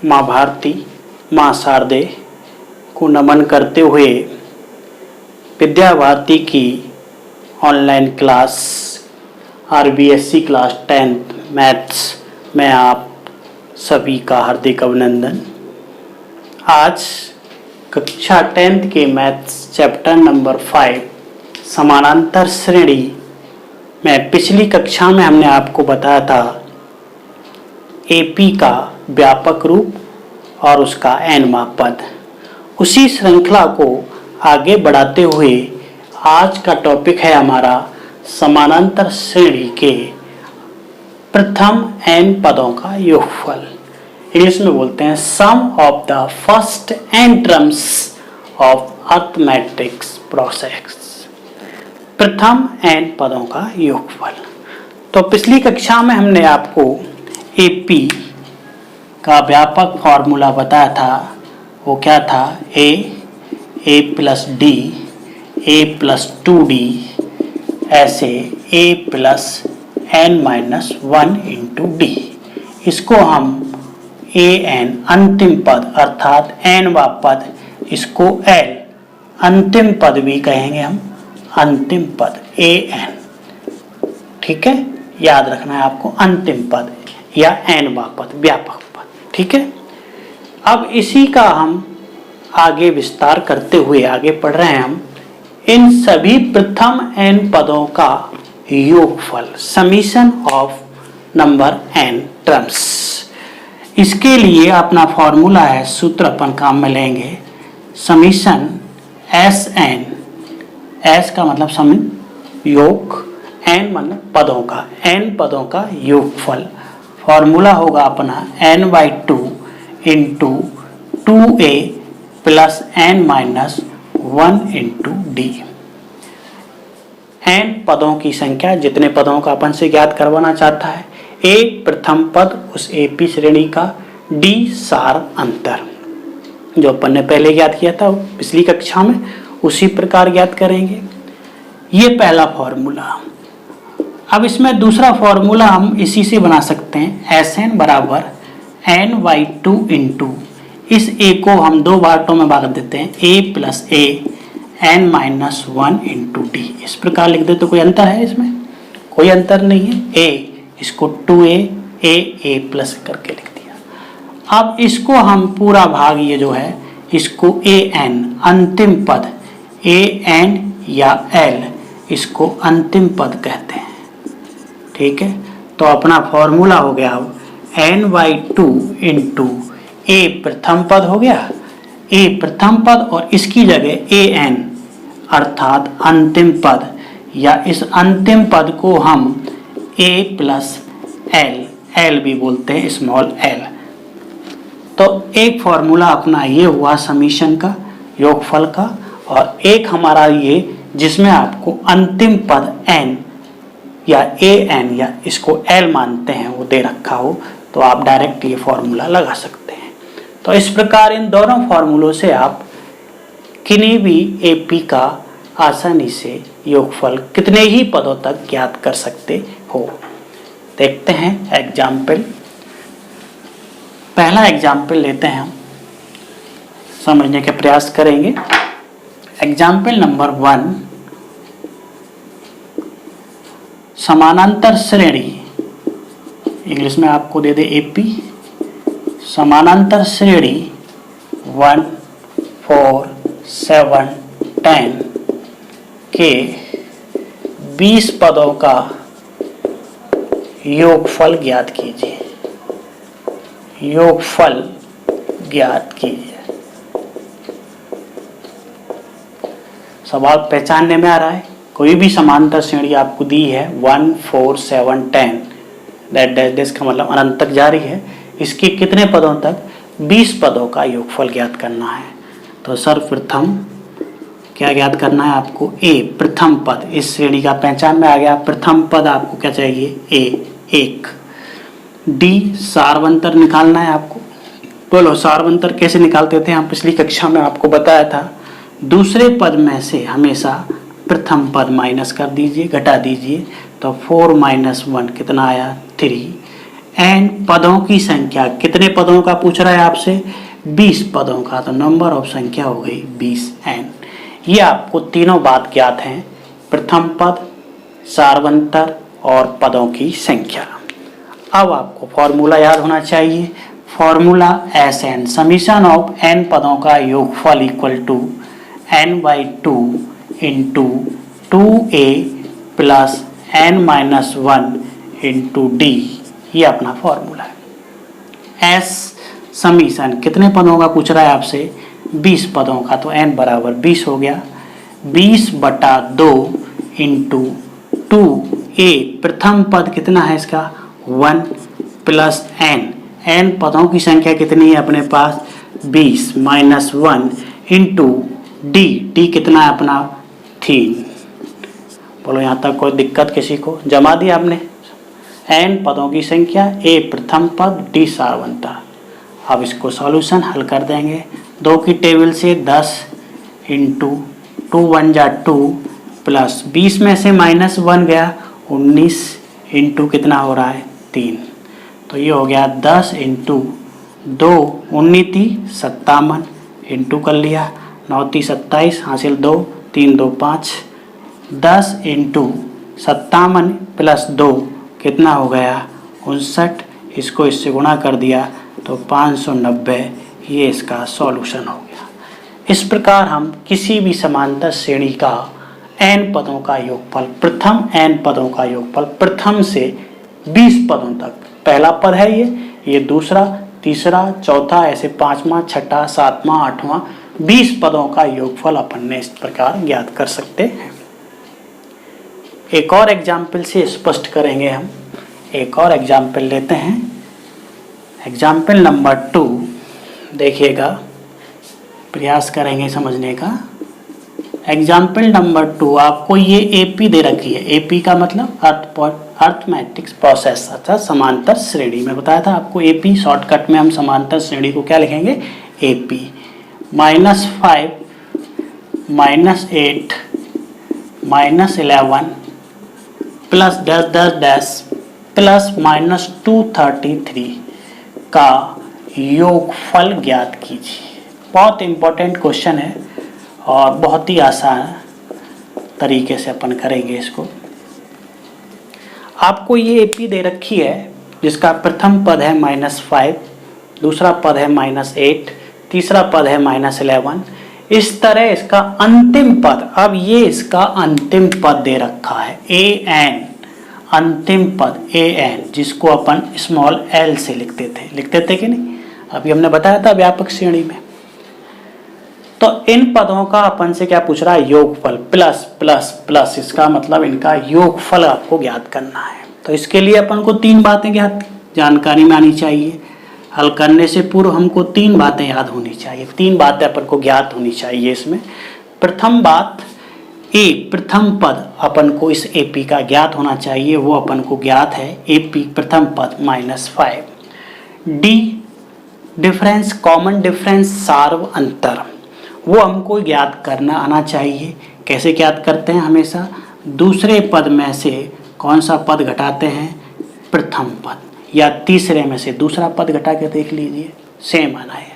माँ भारती, माँ शारदे को नमन करते हुए विद्या भारती की online class RBSC class 10th maths में आप सभी का हार्दिक अभिनंदन। आज कक्षा 10th के मैथ्स चैप्टर नंबर 5 समानांतर श्रेणी में पिछली कक्षा में हमने आपको बताया था AP का व्यापक रूप और उसका nवां पद। उसी श्रृंखला को आगे बढ़ाते हुए आज का टॉपिक है हमारा समानांतर श्रेणी के प्रथम n पदों का योगफल। इंग्लिश में बोलते हैं sum of the first n terms of arithmetics process. प्रथम n पदों का योगफल। तो पिछली कक्षा में हमने आपको AP का व्यापक फॉर्मूला बताया था। वो क्या था? A plus D, A plus 2D, ऐसे A plus n-1 into D। इसको हम AN अंतिम पद अर्थात nवां पद, इसको L अंतिम पद भी कहेंगे हम, अंतिम पद AN। ठीक है, याद रखना है आपको, अंतिम पद या nवां पद, व्यापक पद। ठीक है, अब इसी का हम आगे विस्तार करते हुए आगे पढ़ रहे हैं हम इन सभी प्रथम n पदों का योगफल, summation of number n terms. इसके लिए अपना फॉर्मूला है, सूत्र अपन काम में लेंगे, समीशन Sn, S का मतलब समीन, योग, n मतलब पदों का, n पदों का योगफल। फॉर्मूला होगा अपना n/2 into 2a plus n-1 into d। n पदों की संख्या, जितने पदों का अपन से ज्ञात करवाना चाहता है। a प्रथम पद उस AP श्रेणी का, d सार अंतर, जो अपन ने पहले ज्ञात किया था पिछली कक्षा में, उसी प्रकार ज्ञात करेंगे। ये पहला फॉर्मूला। अब इसमें दूसरा फॉर्मूला हम इसी से बना सकते हैं, Sn बराबर n/2 इंटू, इस a को हम दो पार्टों में भाग देते हैं, a plus a n-1 into d। इस प्रकार लिख दे तो कोई अंतर है इसमें? कोई अंतर नहीं है। a इसको 2a a प्लस करके लिख दिया। अब इसको हम पूरा भाग, ये जो है इसको an अंतिम पद, an या l इसको अंतिम पद कहते हैं। ठीक है, तो अपना फॉर्मूला हो गया अब n/2 इंटू a प्रथम पद हो गया, a प्रथम पद और इसकी जगह an अर्थात अंतिम पद, या इस अंतिम पद को हम a प्लस l भी बोलते हैं, स्मॉल l। तो एक फॉर्मूला अपना ये हुआ समीशन का, योगफल का, और एक हमारा ये जिसमें आपको अंतिम पद n या an या इसको l मानते हैं वो दे रखा हो, तो आप डायरेक्ट ये फॉर्मूला लगा सकते हैं। तो इस प्रकार इन दोनों फॉर्मूलों से आप किन्हीं भी AP का आसानी से योगफल कितने ही पदों तक ज्ञात कर सकते हो। देखते हैं एग्जाम्पल। पहला एग्जाम्पल लेते हैं, हम समझने का प्रयास करेंगे। एग्जाम्पल नंबर 1, समानांतर श्रेणी, इंग्लिश में आपको दे दे AP, समानांतर श्रेणी 1, 4, 7, 10 के 20 पदों का योगफल ज्ञात कीजिए। योगफल ज्ञात कीजिए। सवाल पहचानने में आ रहा है? कोई भी समांतर श्रेणी आपको दी है 1, 4, 7, 10, दैट का मतलब अनंत तक जारी है, इसके कितने पदों तक? 20 पदों का योगफल ज्ञात करना है। तो सर्वप्रथम क्या ज्ञात करना है आपको? a प्रथम पद, इस श्रेणी का पहचान में आ गया। प्रथम पद आपको क्या चाहिए? a 1। d सारवंतर निकालना है आपको। बोलो सारवंतर कैसे निकालते थे? हम पिछली कक्षा में आपको बताया था, दूसरे पद में से हमेशा प्रथम पद माइनस कर दीजिए, घटा दीजिए। तो 4 - 1 कितना आया? 3। n पदों की संख्या, कितने पदों का पूछ रहा है आपसे, 20 पदों का, तो नंबर ऑफ संख्या हो गई 20n। ये आपको तीनों बात ज्ञात हैं, प्रथम पद, सार्वंतर और पदों की संख्या। अब आपको फॉर्मूला याद होना चाहिए, formula Sn summation of n पदों का योगफल equal to n/2 into 2a plus n-1 into d, ये अपना फॉर्मूला है। S समीशन कितने पदों का पूछ रहा है आपसे, 20 पदों का, तो n बराबर 20 हो गया, 20/2 इंटू 2a, प्रथम पद कितना है इसका 1 प्लस n पदों की संख्या कितनी है अपने पास 20 माइनस 1 इंटू d कितना है अपना 3। बोलो यहाँ तक कोई दिक्कत किसी को, जमा दिया आपने, n पदों की संख्या, a प्रथम पद, d सार्वंतर। अब इसको सॉल्यूशन हल कर देंगे, 2 की टेबल से 10 इंटू 2 1 जा 2 प्लस 20 में से -1 गया 19 इंटू कितना हो रहा है 3, तो ये हो गया 10 इंटू 2 19 57 इंटू कर लिया 9 27 हासिल 2 3 2 5, 10 इंटू 57 प्लस 2 कितना हो गया 59, इसको इससे गुणा कर दिया तो 590, ये इसका सॉल्यूशन हो गया। इस प्रकार हम किसी भी समांतर श्रेणी का n पदों का योगफल, प्रथम n पदों का योगफल, प्रथम से 20 पदों तक, पहला पद है ये दूसरा, तीसरा, चौथा, ऐसे पांचवा, छठा, सातवां, आठवां, 20 पदों का योगफल अपन ने इस प्रकार ज्ञात कर सकते हैं। एक और एग्जाम्पल से स्पष्ट करेंगे हम, एक और एग्जाम्पल लेते हैं, एग्जाम्पल नंबर 2 देखिएगा, प्रयास करेंगे समझने का। एग्जाम्पल नंबर 2 आपको ये एपी दे रखी है, एपी का मतलब अर्थमेटिक्स प्रोसेस, अच्छा समांतर श्रेणी में बताया था आपको, एपी शॉर्टकट में हम समांतर श्रेणी को क्या लिखेंगे एपी, -5 -8 -11 प्लस 10 प्लस -233 का योगफल ज्ञात कीजिए। बहुत इंपॉर्टेंट क्वेश्चन है और बहुत ही आसान तरीके से अपन करेंगे इसको। आपको ये एपी दे रखी है जिसका प्रथम पद है -5, दूसरा पद है -8, तीसरा पद है -11, इस तरह इसका अंतिम पद, अब ये इसका अंतिम पद दे रखा है an, अंतिम पद an, जिसको अपन स्मॉल l से लिखते थे कि नहीं, अभी हमने बताया था व्यापक श्रेणी में। तो इन पदों का अपन से क्या पूछ रहा है योगफल, प्लस प्लस प्लस, इसका मतलब इनका योगफल आपको ज्ञात करना है। तो इसके लिए अपन को 3 बातें ज्ञात जानकारी में आनी चाहिए, हल करने से पूर्व हमको 3 बातें याद होनी चाहिए, 3 बातें अपन को ज्ञात होनी चाहिए इसमें। प्रथम बात, ए प्रथम पद अपन को इस एपी का ज्ञात होना चाहिए, वो अपन को ज्ञात है एपी प्रथम पद -5। डी डिफरेंस, कॉमन डिफरेंस, सार्व अंतर, वो हमको ज्ञात करना आना चाहिए। कैसे ज्ञात करते हैं, हमेशा दूसरे पद में से कौन सा पद घटाते हैं, प्रथम पद, या तीसरे में से दूसरा पद घटा के देख लीजिए, सेम आना है।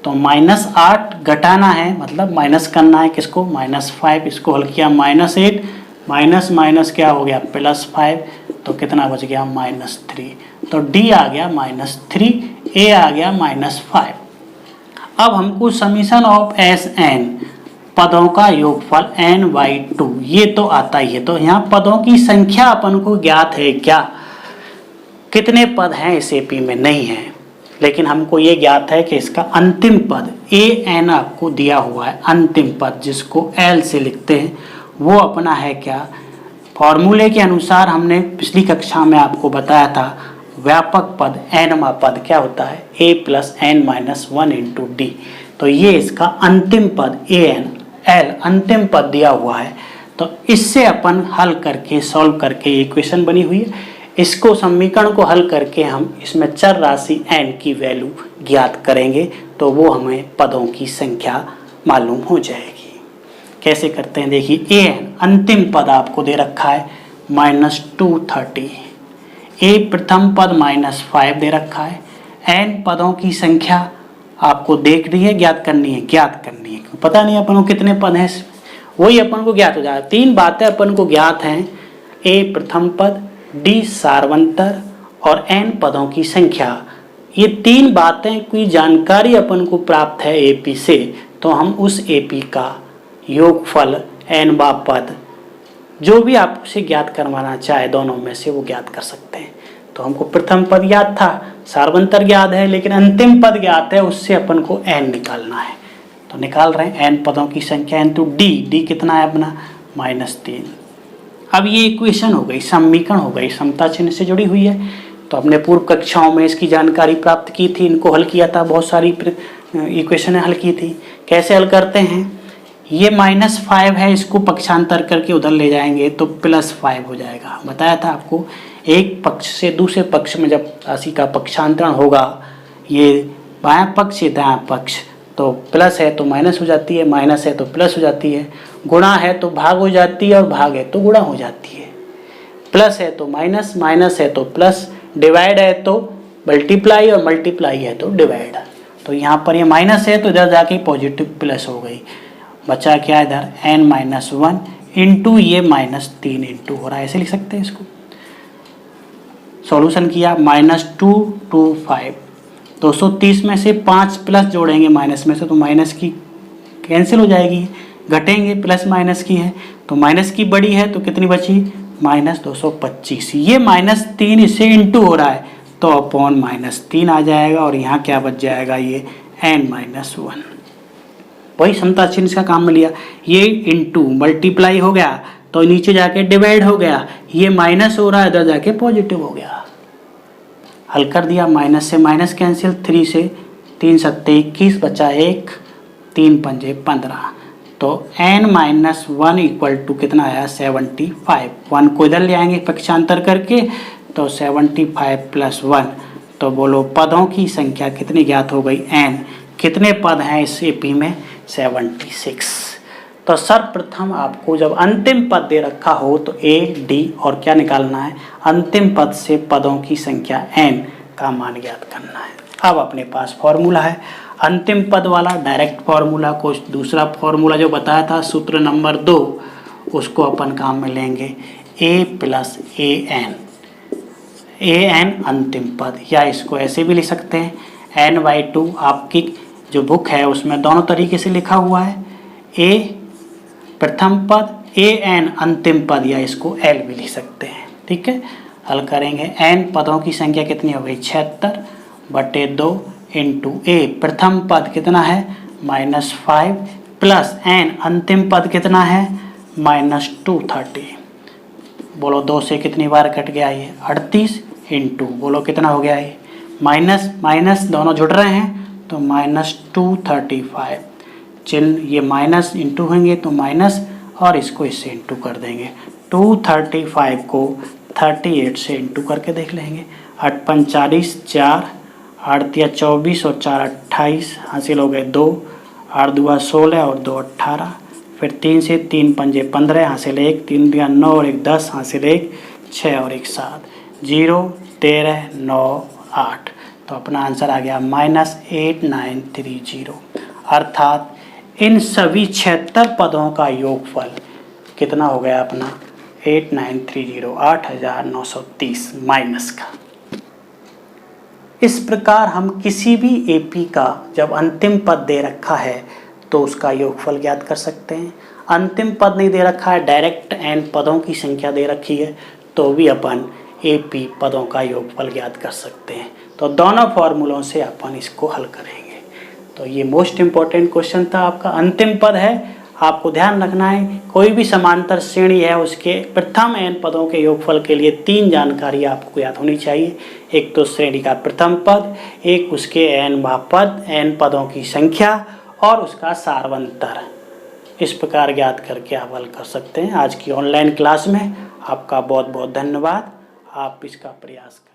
तो -8 घटाना है, मतलब माइनस करना है किसको, -5, इसको हल किया -8 माइनस माइनस क्या हो गया +5, तो कितना बच गया -3, तो डी आ गया -3, ए आ गया -5। अब हमको समीशन ऑफ Sn पदों का योगफल n/2, ये तो आता ही है, तो यहाँ पदों की संख्या अपन को ज्ञात है क्या, कितने पद हैं इस एपी में नहीं है, लेकिन हमको ये ज्ञात है कि इसका अंतिम पद an आपको दिया हुआ है, अंतिम पद जिसको l से लिखते हैं, वो अपना है क्या, फॉर्मूले के अनुसार हमने पिछली कक्षा में आपको बताया था, व्यापक पद nवां पद क्या होता है a + n-1 इंटू डी, तो ये इसका अंतिम पद an l अंतिम पद दिया हुआ है। तो इससे अपन हल करके सॉल्व करके ये इक्वेशन बनी हुई है, इसको समीकरण को हल करके हम इसमें चर राशि n की वैल्यू ज्ञात करेंगे, तो वो हमें पदों की संख्या मालूम हो जाएगी। कैसे करते हैं देखिए, an अंतिम पद आपको दे रखा है -230, ए प्रथम पद -5 दे रखा है, n पदों की संख्या आपको देख रही है, ज्ञात करनी है, पता नहीं अपन को कितने पद हैं, वही अपन को ज्ञात हो जाएगा। 3 बातें अपन को ज्ञात हैं, ए प्रथम पद, डी सारवंतर और n पदों की संख्या। ये 3 बातें की जानकारी अपन को प्राप्त है एपी से, तो हम उस एपी का योगफल n वा पद जो भी आपसे ज्ञात करवाना चाहे दोनों में से वो ज्ञात कर सकते हैं। तो हमको प्रथम पद ज्ञात था, सारवंतर ज्ञात है, लेकिन अंतिम पद ज्ञात है, उससे अपन को n निकालना है। तो निकाल रहे हैं n पदों की संख्या इंटू डी कितना है अपना -3। अब ये इक्वेशन हो गई, समीकरण हो गई, समता चिन्ह से जुड़ी हुई है। तो हमने पूर्व कक्षाओं में इसकी जानकारी प्राप्त की थी, इनको हल किया था, बहुत सारी इक्वेशनें हल की थी। कैसे हल करते हैं, ये -5 है, इसको पक्षांतर करके उधर ले जाएंगे तो +5 हो जाएगा। बताया था आपको, एक पक्ष से दूसरे पक्ष में जब राशि का पक्षांतरण होगा, ये बायां पक्ष ये दायां पक्ष, तो प्लस है तो माइनस हो जाती है, माइनस है तो प्लस हो जाती है, गुणा है तो भाग हो जाती है और भाग है तो गुणा हो जाती है, प्लस है तो माइनस, माइनस है तो प्लस, डिवाइड है तो मल्टीप्लाई और मल्टीप्लाई है तो डिवाइड। तो यहाँ पर ये माइनस है तो इधर जाके पॉजिटिव प्लस हो गई, बचा क्या इधर n-1 इंटू ये -3 इंटू हो रहा है, ऐसे लिख सकते हैं इसको। सॉल्यूशन किया -2 2 5, 230 में से 5 प्लस जोड़ेंगे माइनस में से, तो माइनस की कैंसिल हो जाएगी, घटेंगे, प्लस माइनस की है तो माइनस की बड़ी है तो कितनी बची -225। ये -3 इससे इंटू हो रहा है तो अपॉन -3 आ जाएगा, और यहाँ क्या बच जाएगा, ये n-1। वही समता चिन्ह का काम में लिया, ये इंटू मल्टीप्लाई हो गया तो नीचे जाके डिवाइड हो गया, ये माइनस हो रहा है इधर जाके पॉजिटिव हो गया। हल कर दिया, माइनस से माइनस कैंसिल, 3 से 3 सत्ते 21, बचा 1, 3 पंजे 15, तो n-1 इक्वल टू कितना आया 75। 1 को इधर ले आएंगे पक्षांतर करके तो 75 + 1, तो बोलो पदों की संख्या कितनी ज्ञात हो गई, n। कितने पद हैं इस एपी में, 76। तो सर्वप्रथम आपको जब अंतिम पद दे रखा हो तो ए डी और क्या निकालना है, अंतिम पद से पदों की संख्या n का मान ज्ञात करना है। अब अपने पास फॉर्मूला है अंतिम पद वाला, डायरेक्ट फॉर्मूला को दूसरा फॉर्मूला जो बताया था सूत्र नंबर 2, उसको अपन काम में लेंगे, a + an अंतिम पद, या इसको ऐसे भी लिख सकते हैं n/2। आपकी जो बुक है उसमें दोनों तरीके से लिखा हुआ है, a प्रथम पद, an अंतिम पद, या इसको l भी लिख सकते हैं। ठीक है, हल करेंगे, n पदों की संख्या कितनी हो गई 76/2 इंटू a प्रथम पद कितना है -5 प्लस n अंतिम पद कितना है -230। बोलो 2 से कितनी बार कट गया ये 38 इंटू, बोलो कितना हो गया ये माइनस माइनस दोनों जुड़ रहे हैं तो -235, चिन्ह ये माइनस इंटू होंगे तो माइनस, और इसको इससे इंटू कर देंगे। 235 को 38 से इंटू करके देख लेंगे, 8 × 40, 4 8 × 24 और 4 28, हासिल हो गए 2, 8 × 2 16 और 2 18, फिर 3 से 3 पंजे 15, हासिल 1, 3 × 9 और 1 10, हासिल 1, 6 और 1 7, 0 13 9 8। तो अपना आंसर आ गया -8930। अर्थात इन सभी 76 पदों का योगफल कितना हो गया अपना 8930, 8930 माइनस का। इस प्रकार हम किसी भी एपी का जब अंतिम पद दे रखा है तो उसका योगफल ज्ञात कर सकते हैं। अंतिम पद नहीं दे रखा है, डायरेक्ट n पदों की संख्या दे रखी है, तो भी अपन एपी पदों का योगफल ज्ञात कर सकते हैं। तो दोनों फॉर्मूलों से अपन इसको हल करेंगे। तो ये मोस्ट इम्पोर्टेंट क्वेश्चन था आपका। अंतिम पद है, आपको ध्यान रखना है कोई भी समांतर श्रेणी है उसके प्रथम n पदों के योगफल के लिए 3 जानकारी आपको याद होनी चाहिए। एक तो श्रेणी का प्रथम पद, एक उसके n पद, n पदों की संख्या, और उसका सारवंतर। इस प्रकार ज्ञात करके आप हल कर सकते हैं। आज की ऑनलाइन क्लास में आपका बहुत बहुत धन्यवाद। आप इसका प्रयास करें।